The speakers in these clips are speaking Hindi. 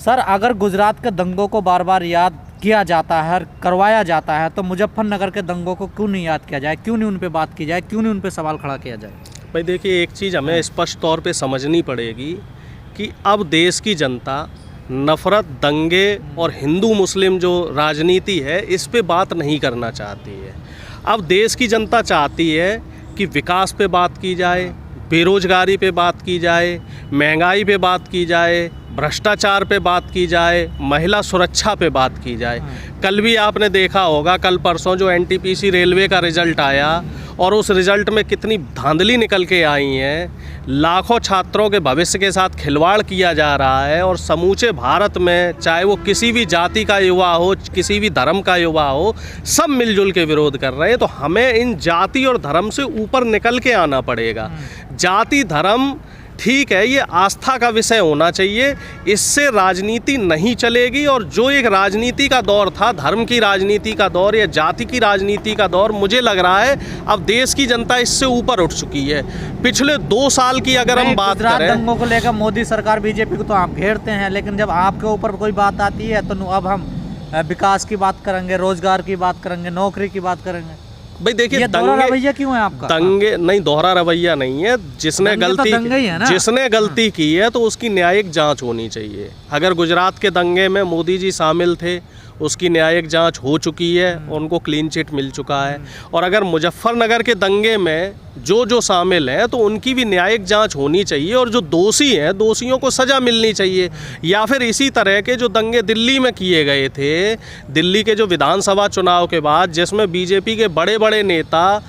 सर, अगर गुजरात के दंगों को बार बार याद किया जाता है, करवाया जाता है, तो मुजफ्फरनगर के दंगों को क्यों नहीं याद किया जाए? क्यों नहीं उन पे बात की जाए? क्यों नहीं उन पे सवाल खड़ा किया जाए? भाई देखिए, एक चीज़ हमें स्पष्ट तौर पे समझनी पड़ेगी कि अब देश की जनता नफ़रत, दंगे और हिंदू मुस्लिम जो राजनीति है इस पे बात नहीं करना चाहती है। अब देश की जनता चाहती है कि विकास पे बात की जाए, बेरोजगारी पे बात की जाए, महंगाई पे बात की जाए, भ्रष्टाचार पे बात की जाए, महिला सुरक्षा पे बात की जाए। कल भी आपने देखा होगा, कल परसों जो एनटीपीसी रेलवे का रिज़ल्ट आया और उस रिज़ल्ट में कितनी धांधली निकल के आई हैं। लाखों छात्रों के भविष्य के साथ खिलवाड़ किया जा रहा है और समूचे भारत में, चाहे वो किसी भी जाति का युवा हो, किसी भी धर्म का युवा हो, सब मिलजुल के विरोध कर रहे हैं। तो हमें इन जाति और धर्म से ऊपर निकल के आना पड़ेगा। जाति धर्म ठीक है, ये आस्था का विषय होना चाहिए, इससे राजनीति नहीं चलेगी। और जो एक राजनीति का दौर था, धर्म की राजनीति का दौर या जाति की राजनीति का दौर, मुझे लग रहा है अब देश की जनता इससे ऊपर उठ चुकी है। पिछले 2 साल की अगर हम बात करें, दंगों को लेकर मोदी सरकार, बीजेपी को तो आप घेरते हैं, लेकिन जब आपके ऊपर कोई बात आती है तो अब हम विकास की बात करेंगे, रोजगार की बात करेंगे, नौकरी की बात करेंगे। भाई देखिए, दोहरा रवैया क्यों है आपका? दंगे नहीं, दोहरा रवैया नहीं है। जिसने गलती की है तो उसकी न्यायिक जांच होनी चाहिए। अगर गुजरात के दंगे में मोदी जी शामिल थे, उसकी न्यायिक जांच हो चुकी है, उनको क्लीन चिट मिल चुका है। और अगर मुजफ्फरनगर के दंगे में जो शामिल हैं तो उनकी भी न्यायिक जांच होनी चाहिए और जो दोषी हैं, दोषियों को सज़ा मिलनी चाहिए। या फिर इसी तरह के जो दंगे दिल्ली में किए गए थे, दिल्ली के जो विधानसभा चुनाव के बाद, जिसमें बीजेपी के बड़े बड़े नेता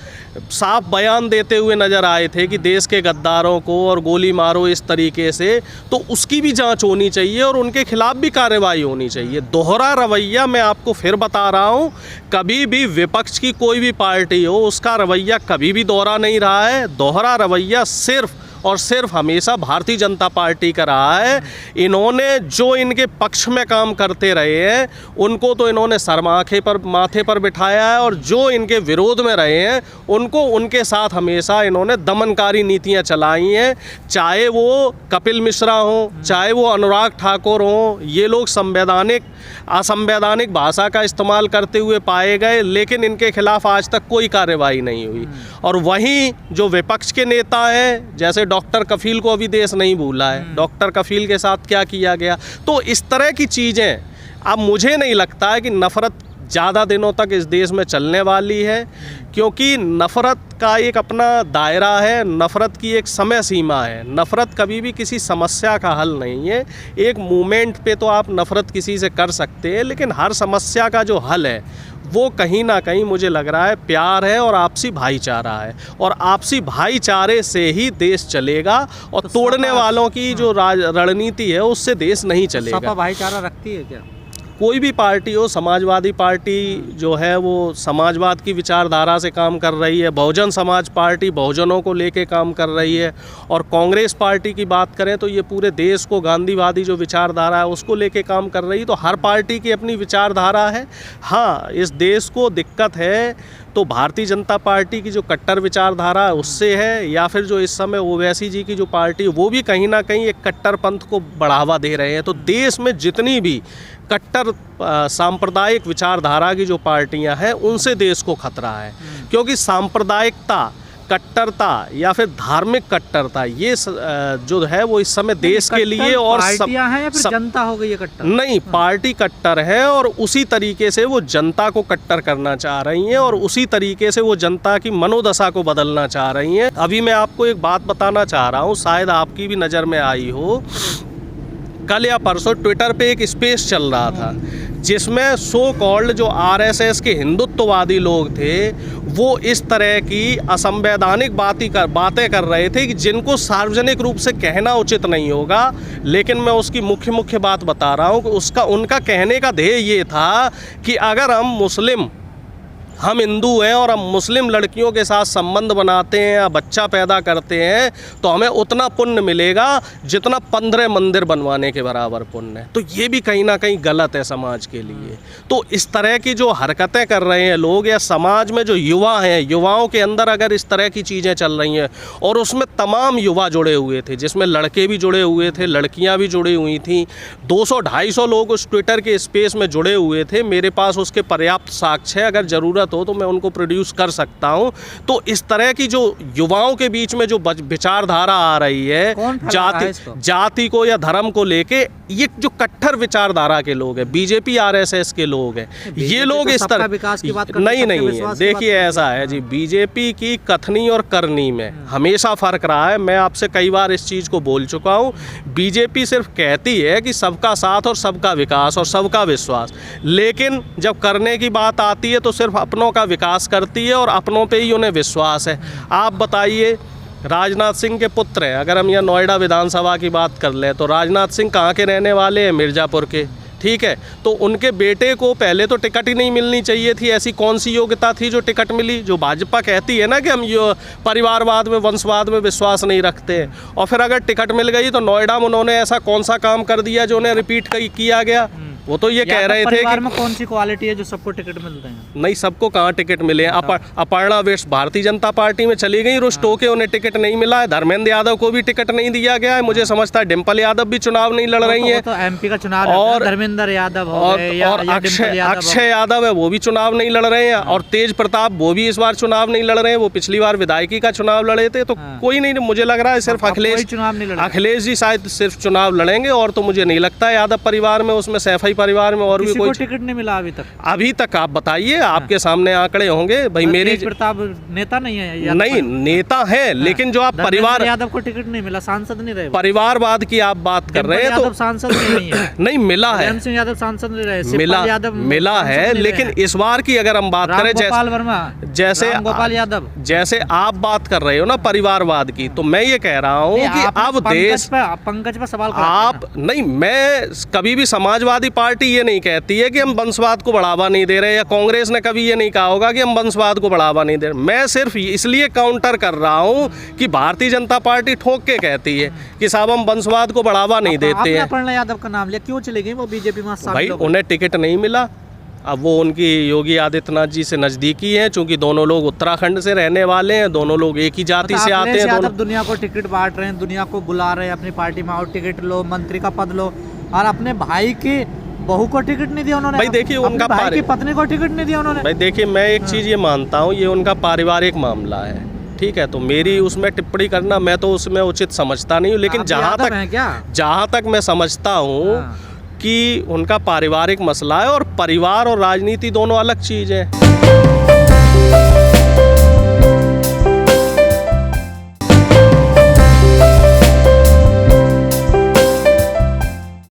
साफ बयान देते हुए नज़र आए थे कि देश के गद्दारों को और गोली मारो इस तरीके से, तो उसकी भी जांच होनी चाहिए और उनके खिलाफ भी कार्रवाई होनी चाहिए। दोहरा रवैया, मैं आपको फिर बता रहा हूँ, कभी भी विपक्ष की कोई भी पार्टी हो, उसका रवैया कभी भी दोहरा नहीं रहा है। दोहरा रवैया सिर्फ और सिर्फ हमेशा भारतीय जनता पार्टी का रहा है। इन्होंने जो इनके पक्ष में काम करते रहे हैं उनको तो इन्होंने माथे पर बिठाया है, और जो इनके विरोध में रहे हैं उनको उनके साथ हमेशा इन्होंने दमनकारी नीतियां चलाई हैं। चाहे वो कपिल मिश्रा हो, चाहे वो अनुराग ठाकुर हो, ये लोग असंवैधानिक भाषा का इस्तेमाल करते हुए पाए गए, लेकिन इनके खिलाफ आज तक कोई कार्रवाई नहीं हुई। और वहीं जो विपक्ष के नेता हैं, जैसे डॉक्टर कफील को अभी देश नहीं भूला है, डॉक्टर कफील के साथ क्या किया गया। तो इस तरह की चीज़ें, अब मुझे नहीं लगता है कि नफ़रत ज़्यादा दिनों तक इस देश में चलने वाली है, क्योंकि नफ़रत का एक अपना दायरा है, नफ़रत की एक समय सीमा है। नफ़रत कभी भी किसी समस्या का हल नहीं है। एक मूवमेंट पे तो आप नफ़रत किसी से कर सकते हैं, लेकिन हर समस्या का जो हल है वो कहीं ना कहीं मुझे लग रहा है प्यार है और आपसी भाईचारा है, और आपसी भाईचारे से ही देश चलेगा। और तोड़ने वालों की जो रणनीति है उससे देश नहीं चलेगा। सपा भाईचारा रखती है क्या? कोई भी पार्टी हो, समाजवादी पार्टी जो है वो समाजवाद की विचारधारा से काम कर रही है, बहुजन समाज पार्टी बहुजनों को लेके काम कर रही है, और कांग्रेस पार्टी की बात करें तो ये पूरे देश को गांधीवादी जो विचारधारा है उसको लेके काम कर रही है। तो हर पार्टी की अपनी विचारधारा है। हाँ, इस देश को दिक्कत है तो भारतीय जनता पार्टी की जो कट्टर विचारधारा है उससे है, या फिर जो इस समय ओवैसी जी की जो पार्टी वो भी कहीं ना कहीं एक कट्टरपंथ को बढ़ावा दे रहे हैं। तो देश में जितनी भी कट्टर सांप्रदायिक विचारधारा की जो पार्टियां हैं उनसे देश को खतरा है, क्योंकि सांप्रदायिकता, कट्टरता या फिर धार्मिक कट्टरता, ये जो है वो इस समय देश के लिए, और पार्टियां हैं या फिर जनता हो गई है कट्टर? नहीं, पार्टी कट्टर है और उसी तरीके से वो जनता को कट्टर करना चाह रही हैं, और उसी तरीके से वो जनता की मनोदशा को बदलना चाह रही हैं। अभी मैं आपको एक बात बताना चाह रहा हूँ, शायद आपकी भी नज़र में आई हो। कल या परसों ट्विटर पे एक स्पेस चल रहा था जिसमें सो कॉल्ड जो आरएसएस के हिंदुत्ववादी लोग थे वो इस तरह की असंवैधानिक बातें कर रहे थे कि जिनको सार्वजनिक रूप से कहना उचित नहीं होगा, लेकिन मैं उसकी मुख्य बात बता रहा हूँ कि उनका कहने का ध्येय ये था कि अगर हम मुस्लिम हम हिंदू हैं और हम मुस्लिम लड़कियों के साथ संबंध बनाते हैं या बच्चा पैदा करते हैं तो हमें उतना पुण्य मिलेगा जितना 15 मंदिर बनवाने के बराबर पुण्य है। तो ये भी कहीं ना कहीं गलत है समाज के लिए। तो इस तरह की जो हरकतें कर रहे हैं लोग, या समाज में जो युवा हैं, युवाओं के अंदर अगर इस तरह की चीज़ें चल रही हैं, और उसमें तमाम युवा जुड़े हुए थे, जिसमें लड़के भी जुड़े हुए थे, लड़कियां भी जुड़ी हुई थी, 200-250 लोग उस ट्विटर के स्पेस में जुड़े हुए थे। मेरे पास उसके पर्याप्त साक्ष्य है, अगर ज़रूरत हो तो मैं उनको प्रोड्यूस कर सकता हूं। तो इस तरह की जो युवाओं के बीच में जो विचारधारा आ रही है जाति को या धर्म को लेके, ये जो कट्टर विचारधारा के लोग हैं, बीजेपी आरएसएस के लोग हैं, ये लोग इस तरह विकास की बात नहीं है। देखिए ऐसा है जी, बीजेपी की कथनी और करनी में हमेशा फर्क रहा है। मैं आपसे कई बार इस चीज़ को बोल चुका हूँ। बीजेपी सिर्फ कहती है कि सबका साथ और सबका विकास और सबका विश्वास, लेकिन जब करने की बात आती है तो सिर्फ अपनों का विकास करती है और अपनों पे ही उन्हें विश्वास है। आप बताइए, राजनाथ सिंह के पुत्र हैं, अगर हम यहाँ नोएडा विधानसभा की बात कर लें तो राजनाथ सिंह कहाँ के रहने वाले हैं? मिर्ज़ापुर के, ठीक है। तो उनके बेटे को पहले तो टिकट ही नहीं मिलनी चाहिए थी। ऐसी कौन सी योग्यता थी जो टिकट मिली? जो भाजपा कहती है ना कि हम परिवारवाद में, वंशवाद में विश्वास नहीं रखते हैं, और फिर अगर टिकट मिल गई तो नोएडा में उन्होंने ऐसा कौन सा काम कर दिया जो उन्हें रिपीट किया गया? वो तो ये कह रहे थे कि में कौन सी क्वालिटी है जो सबको टिकट मिलते हैं? नहीं, सबको कहाँ टिकट मिले हैं। अपर्णा वेस्ट भारतीय जनता पार्टी में चली गई, रुष्टो के उन्हें टिकट नहीं मिला है। धर्मेंद्र यादव को भी टिकट नहीं दिया गया है। मुझे समझता है डिम्पल यादव भी चुनाव नहीं लड़ रही है। तो एमपी का चुनाव और धर्मेंद्र यादव और अक्षय यादव है, वो भी चुनाव नहीं लड़ रहे हैं। और तेज प्रताप, वो भी इस बार चुनाव नहीं लड़ रहे हैं। वो पिछली बार विधायकी का चुनाव लड़े थे। तो कोई नहीं, मुझे लग रहा है सिर्फ अखिलेश जी शायद सिर्फ चुनाव लड़ेंगे, और तो मुझे नहीं लगता है यादव परिवार में, उसमें सैफई परिवार में और भी कोई टिकट नहीं मिला अभी तक। आप बताइए, आपके सामने आंकड़े होंगे भाई। मेरी प्रताप नेता नहीं है? नहीं, नेता है, लेकिन जो आप परिवार, यादव को टिकट नहीं मिला, सांसद नहीं रहे। परिवारवाद की आप बात कर रहे हैं तो सांसद नहीं है। नहीं मिला है, सिंह यादव सांसद नहीं रहे, मिला है। लेकिन इस बार की अगर हम बात करें, जैसे गोपाल यादव, जैसे आप बात कर रहे हो ना परिवारवाद की, तो मैं ये कह रहा हूँ कि अब देश पंकज पर सवाल आप नहीं, मैं कभी भी समाजवादी पार्टी ये नहीं कहती है कि हम वंशवाद को बढ़ावा नहीं दे रहे, या कांग्रेस ने कभी ये नहीं कहा होगा कि हम वंशवाद को बढ़ावा नहीं दे रहे। मैं सिर्फ इसलिए काउंटर कर रहा हूँ कि भारतीय जनता पार्टी ठोक के कहती है कि साहब हम वंशवाद को बढ़ावा नहीं देते हैं। अपर्णा यादव का नाम लिया, क्यों चली गई वो बीजेपी में? भाई उन्हें टिकट नहीं मिला। अब वो उनकी योगी आदित्यनाथ जी से नज़दीकी हैं, चूंकि दोनों लोग उत्तराखंड से रहने वाले हैं, दोनों लोग एक ही जाति से आते हैं। दोनों दुनिया को टिकट बांट रहे हैं, दुनिया को बुला रहे हैं अपनी पार्टी में, और टिकट लो, मंत्री का पद लो, और अपने भाई की बहू को टिकट नहीं दिया उन्होंने। भाई देखिए, उनका भाई की पत्नी को टिकट नहीं दिया उन्होंने। भाई देखिए, मैं एक चीज़ ये मानता हूँ, ये उनका पारिवारिक मामला है, ठीक है। तो मेरी उसमें टिप्पणी करना मैं तो उसमें उचित समझता नहीं हूँ। लेकिन जहाँ तक मैं समझता हूँ कि उनका पारिवारिक मसला है, और परिवार और राजनीति दोनों अलग चीज़ है।